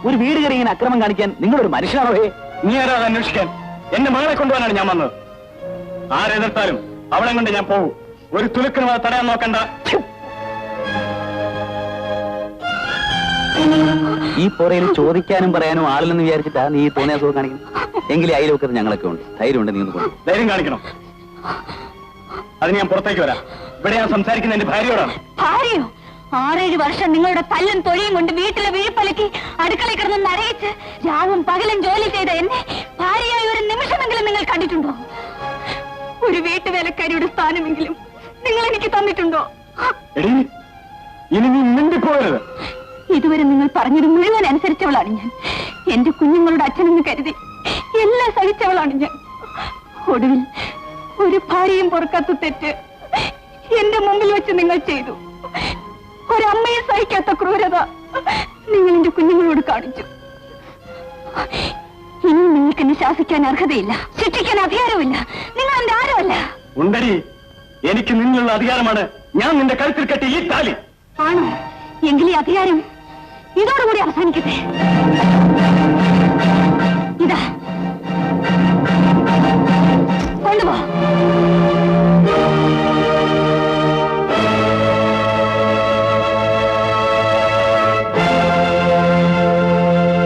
ഒരു വീട് കയറി ഇങ്ങനെ അക്രമം കാണിക്കാൻ നിങ്ങളൊരു മനുഷ്യനാണോ? നീ ആരാ അന്വേഷിക്കാൻ? എന്റെ മകളെ കൊണ്ടുപോകാനാണ് ഞാൻ വന്നത്. ആരെതിർത്താലും അവളെ കൊണ്ട് ഞാൻ പോകും. ഒരു തുലുക്കിനും അത് തടയാൻ നോക്കണ്ട. ഈ പുറയിൽ ചോദിക്കാനും പറയാനും ആളില്ലെന്ന് വിചാരിച്ചിട്ടാ നീ തോന്നിയ സുഖം കാണിക്കണം. എങ്കിലും അയൽവക്കത്ത് ഞങ്ങളൊക്കെ ഉണ്ട്. ധൈര്യമുണ്ട്. നീ ഒന്ന് ധൈര്യം കാണിക്കണം. അത് ഞാൻ പുറത്തേക്ക് വരാം. ഇവിടെ ഞാൻ സംസാരിക്കുന്ന എന്റെ ഭാര്യയോടാണ്. ഭാര്യയോ? 6-7 വർഷം നിങ്ങളുടെ തല്ലും തൊഴിയും കൊണ്ട് വീട്ടിലെ വീഴ്പ്പലക്കി അടുക്കളയിൽ കിടന്ന് നരയിച്ച് രാവും പകലും ജോലി ചെയ്ത എന്നെ ഭാര്യയായി ഒരു നിമിഷമെങ്കിലും നിങ്ങൾ കണ്ടിട്ടുണ്ടോ? ഒരു വീട്ടുവേലക്കാരിയുടെ സ്ഥാനമെങ്കിലും നിങ്ങൾ എനിക്ക് തന്നിട്ടുണ്ടോ? ഇനി നീ മിണ്ടിപ്പോകരുത്. ഇതുവരെ നിങ്ങൾ പറഞ്ഞത് മുഴുവൻ അനുസരിച്ചവളാണ് ഞാൻ. എന്റെ കുഞ്ഞുങ്ങളുടെ അച്ഛനെന്ന് കരുതി എല്ലാം സഹിച്ചവളാണ് ഞാൻ. ഒടുവിൽ ഒരു ഭാര്യയും പൊറുക്കാത്ത തെറ്റ് എന്റെ മുമ്പിൽ വെച്ച് നിങ്ങൾ ചെയ്തു. ഒരമ്മയെ സഹിക്കാത്ത ക്രൂരത നിങ്ങൾ എന്റെ കുഞ്ഞുങ്ങളോട് കാണിച്ചു. ഇനി നിങ്ങൾക്ക് എന്നെ ശാസിക്കാൻ അർഹതയില്ല, ശിക്ഷിക്കാൻ അധികാരമില്ല. നിങ്ങൾ എന്റെ ആരുമല്ല. ഉണ്ടടി, എനിക്ക് നിന്നുള്ള അധികാരമാണ് ഞാൻ നിന്റെ കഴുത്തിൽ കെട്ടി ഈ താലി. ആണോ? എങ്കിൽ ഈ അധികാരം ഇതോടുകൂടി അവസാനിക്കട്ടെ. ഇതാ